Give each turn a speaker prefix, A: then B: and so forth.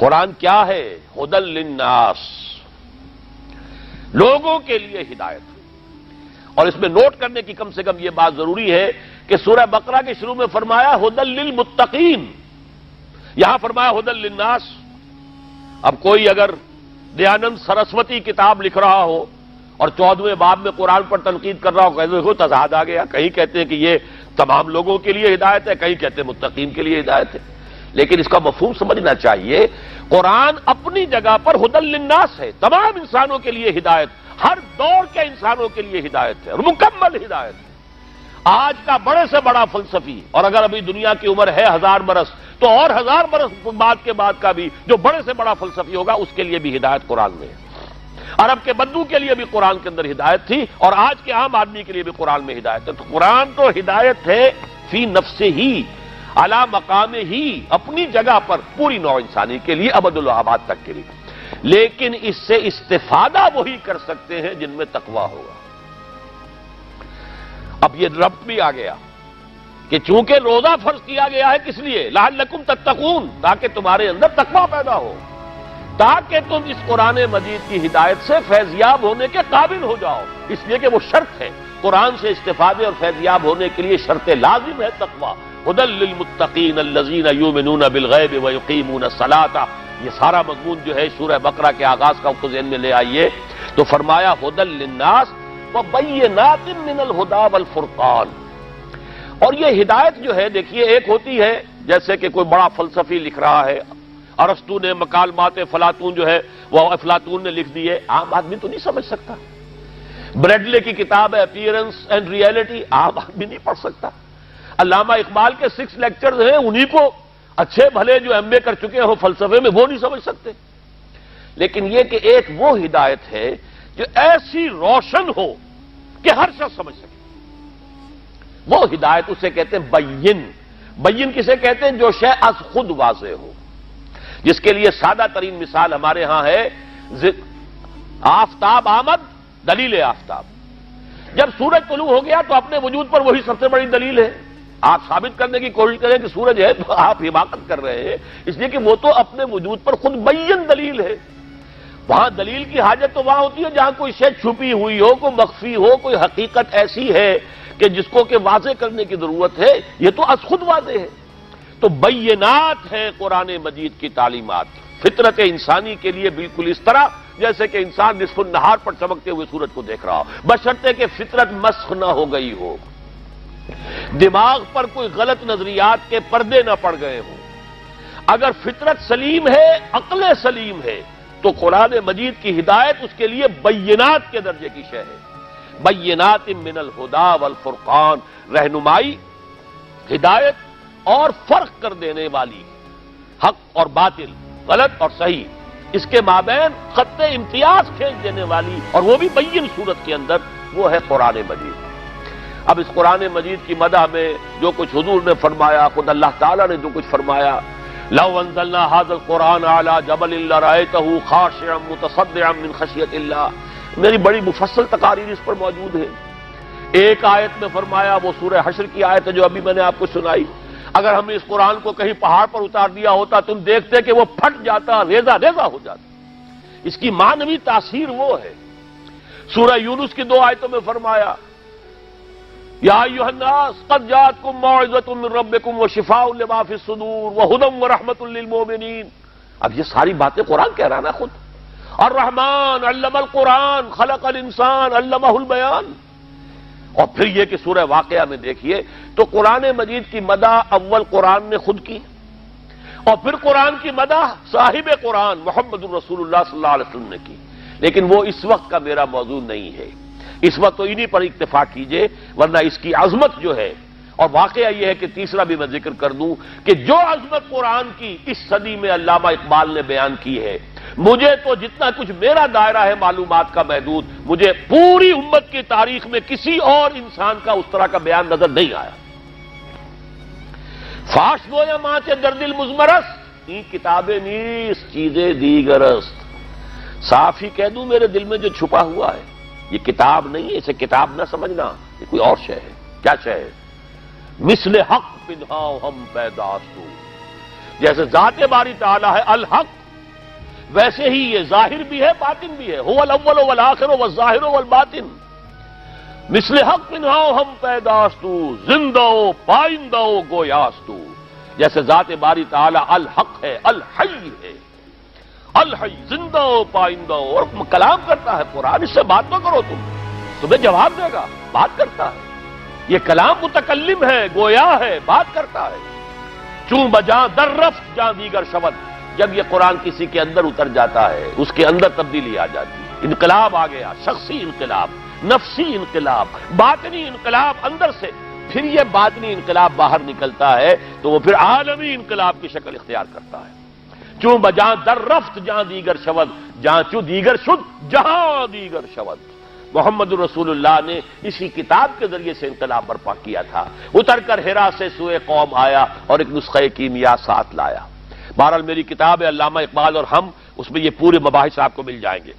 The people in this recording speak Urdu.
A: قرآن کیا ہے؟ ہدی للناس، لوگوں کے لیے ہدایت. اور اس میں نوٹ کرنے کی کم سے کم یہ بات ضروری ہے کہ سورہ بقرہ کے شروع میں فرمایا ہدی للمتقین، یہاں فرمایا ہدی للناس. اب کوئی اگر دیانند سرسوتی کتاب لکھ رہا ہو اور 14ویں باب میں قرآن پر تنقید کر رہا ہو، کہتے دیکھو تضاد آ گیا، کہیں کہتے ہیں کہ یہ تمام لوگوں کے لیے ہدایت ہے، کہیں کہتے ہیں متقین کے لیے ہدایت ہے. لیکن اس کا مفہوم سمجھنا چاہیے. قرآن اپنی جگہ پر ہدی للناس ہے، تمام انسانوں کے لیے ہدایت، ہر دور کے انسانوں کے لیے ہدایت ہے اور مکمل ہدایت ہے. آج کا بڑے سے بڑا فلسفی، اور اگر ابھی دنیا کی عمر ہے 1000 برس تو اور 1000 برس بعد کے بعد کا بھی جو بڑے سے بڑا فلسفی ہوگا اس کے لیے بھی ہدایت قرآن میں ہے. عرب کے بدو کے لیے بھی قرآن کے اندر ہدایت تھی اور آج کے عام آدمی کے لیے بھی قرآن میں ہدایت ہے. تو قرآن تو ہدایت ہے فی نفسہ ہی، اعلی مقام ہی، اپنی جگہ پر پوری نوع انسانی کے لیے ابد الآباد تک کے لیے. لیکن اس سے استفادہ وہی کر سکتے ہیں جن میں تقویٰ ہوگا. اب یہ ربط بھی آ گیا کہ چونکہ روزہ فرض کیا گیا ہے کس لیے؟ لعلکم تتقون، تاکہ تمہارے اندر تقویٰ پیدا ہو، تاکہ تم اس قرآن مجید کی ہدایت سے فیضیاب ہونے کے قابل ہو جاؤ. اس لیے کہ وہ شرط ہے، قرآن سے استفادے اور فیضیاب ہونے کے لیے شرط لازم ہے تقویٰ. ہدی للمتقین الذین یؤمنون بالغیب ویقیمون الصلاۃ. یہ سارا مضمون جو ہے سورہ بقرہ کے آغاز کا کو ذہن میں لے آئیے. تو فرمایا ہدی للناس وبینات من الہدی والفرقان. اور یہ ہدایت جو ہے دیکھیے، ایک ہوتی ہے جیسے کہ کوئی بڑا فلسفی لکھ رہا ہے، ارسطو نے مکالمات افلاطون جو ہے وہ افلاطون نے لکھ دی ہے، عام آدمی تو نہیں سمجھ سکتا. بریڈلے کی کتاب ہے اپیئرنس اینڈ ریئلٹی، عام آدمی نہیں پڑھ سکتا. علامہ اقبال کے 6 لیکچرز ہیں، انہی کو اچھے بھلے جو ایم اے کر چکے ہو فلسفے میں وہ نہیں سمجھ سکتے. لیکن یہ کہ ایک وہ ہدایت ہے جو ایسی روشن ہو کہ ہر شخص سمجھ سکے، وہ ہدایت اسے کہتے ہیں بین. بین کسے کہتے ہیں؟ جو شے از خود واضح ہو. جس کے لیے سادہ ترین مثال ہمارے ہاں ہے آفتاب آمد، دلیل آفتاب. جب سورج طلوع ہو گیا تو اپنے وجود پر وہی سب سے بڑی دلیل ہے. آپ ثابت کرنے کی کوشش کریں کہ سورج ہے تو آپ حماقت کر رہے ہیں، اس لیے کہ وہ تو اپنے وجود پر خود بین دلیل ہے. وہاں دلیل کی حاجت تو وہاں ہوتی ہے جہاں کوئی شے چھپی ہوئی ہو، کوئی مخفی ہو، کوئی حقیقت ایسی ہے کہ جس کو کہ واضح کرنے کی ضرورت ہے. یہ تو از خود واضح ہے. تو بینات ہے قرآن مجید کی تعلیمات فطرت انسانی کے لیے، بالکل اس طرح جیسے کہ انسان نصف النہار پر چمکتے ہوئے سورج کو دیکھ رہا ہو، بشرطے کہ فطرت مسخ نہ ہو گئی ہو، دماغ پر کوئی غلط نظریات کے پردے نہ پڑ گئے ہوں. اگر فطرت سلیم ہے، عقل سلیم ہے، تو قرآن مجید کی ہدایت اس کے لیے بینات کے درجے کی شے ہے. بینات من الہدی والفرقان، رہنمائی، ہدایت اور فرق کر دینے والی، حق اور باطل، غلط اور صحیح، اس کے مابین خط امتیاز کھینچ دینے والی، اور وہ بھی بین صورت کے اندر، وہ ہے قرآن مجید. اب اس قرآن مجید کی مدح میں جو کچھ حضور نے فرمایا، خود اللہ تعالیٰ نے جو کچھ فرمایا، لو انزلنا هذا القرآن على جبل لرأيته خاشعا متصدعا من خشیۃ اللہ. میری بڑی مفصل تقاریر اس پر موجود ہے. ایک آیت میں فرمایا، وہ سورہ حشر کی آیت ہے جو ابھی میں نے آپ کو سنائی، اگر ہم نے اس قرآن کو کہیں پہاڑ پر اتار دیا ہوتا تم دیکھتے کہ وہ پھٹ جاتا، ریزہ ریزہ ہو جاتا. اس کی معنوی تاثیر وہ ہے. سورہ یونس کی 2 آیتوں میں فرمایا، یا ایھا الناس قد جاءتکم موعظۃ من ربکم وشفاء لما فی الصدور وہدی ورحمۃ للمؤمنین. اب یہ ساری باتیں قرآن کہہ رہا نا خود. الرحمن علم القرآن خلق الانسان علمہ البیان. اور پھر یہ کہ سورہ واقعہ میں دیکھیے تو قرآن مجید کی مدح اول قرآن نے خود کی، اور پھر قرآن کی مدح صاحب قرآن محمد الرسول اللہ صلی اللہ علیہ وسلم نے کی. لیکن وہ اس وقت کا میرا موضوع نہیں ہے. اس وقت تو انہی پر اکتفا کیجئے، ورنہ اس کی عظمت جو ہے، اور واقعہ یہ ہے کہ تیسرا بھی میں ذکر کر دوں کہ جو عظمت قرآن کی اس صدی میں علامہ اقبال نے بیان کی ہے، مجھے تو جتنا کچھ میرا دائرہ ہے معلومات کا محدود، مجھے پوری امت کی تاریخ میں کسی اور انسان کا اس طرح کا بیان نظر نہیں آیا. فاش گویا ماچے در دل مزمرست، این کتابیں نیست چیزیں دیگرست. صاف ہی کہہ دوں میرے دل میں جو چھپا ہوا ہے یہ کتاب نہیں ہے، اسے کتاب نہ سمجھنا، یہ کوئی اور شے ہے. کیا شے ہے؟ مثل حق پنہاں ہم پیداستو. جیسے ذات باری تعالیٰ ہے الحق، ویسے ہی یہ ظاہر بھی ہے باطن بھی ہے. هو الاول والآخر والظاہر والباطن. مثل حق ہاؤ ہم پیداستو زندہ و پائندہ و گویاستو. جیسے ذات باری تعالی الحق ہے، الحی ہے، الحی زندہ و پائندہ ہو. اور کلام کرتا ہے قرآن، اس سے بات نہ کرو تمہیں جواب دے گا. بات کرتا ہے، یہ کلام متکلم ہے، گویا ہے، بات کرتا ہے. چون بجاں در رفت جاں دیگر شود. جب یہ قرآن کسی کے اندر اتر جاتا ہے اس کے اندر تبدیلی آ جاتی ہے. انقلاب آ گیا، شخصی انقلاب، نفسی انقلاب، باطنی انقلاب اندر سے. پھر یہ باطنی انقلاب باہر نکلتا ہے تو وہ پھر عالمی انقلاب کی شکل اختیار کرتا ہے. چون بجاں در رفت جہاں دیگر شود، جہاں چو دیگر شد جہاں دیگر شود. محمد رسول اللہ نے اسی کتاب کے ذریعے سے انقلاب برپا کیا تھا. اتر کر حرا سے سوئے قوم آیا اور ایک نسخہ کیمیا ساتھ لایا. بہرحال میری کتاب ہے علامہ اقبال اور ہم، اس میں یہ پورے مباحث آپ کو مل جائیں گے.